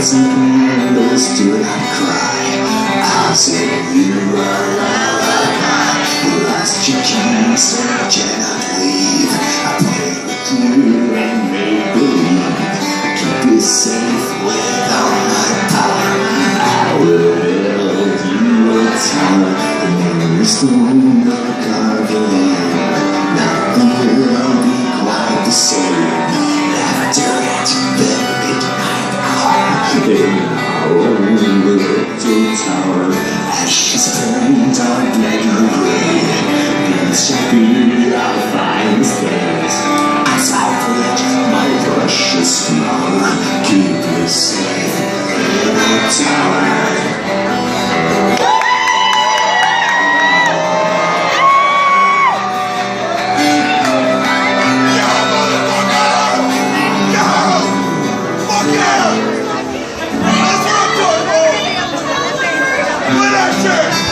words and candles do not cry. I'll sing you a lullaby. You lost your keys, cannot leave. I play with you and make believe. I keep you safe with all my power. I will build you a tower. The stone of Garvin. Nothing will be quite the same after that midnight hour. In our own little tower, ashes burned our blood gray. These shall be our finest days. As I put my precious flower, keep you safe in a tower.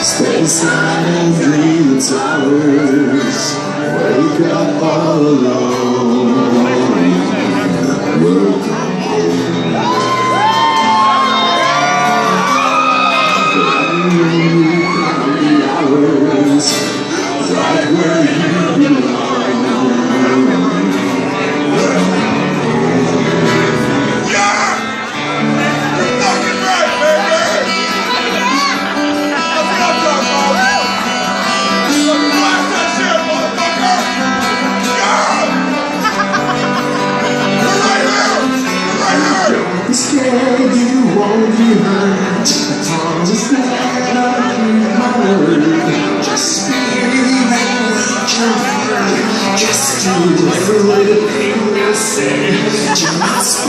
Stay inside and dream the towers. Wake up all alone. Welcome home. The hours, right where you belong. Be scared, you won't be hurt. I promise that I'll keep my word. Just believe and reach your word. Just do every little thing you say. Just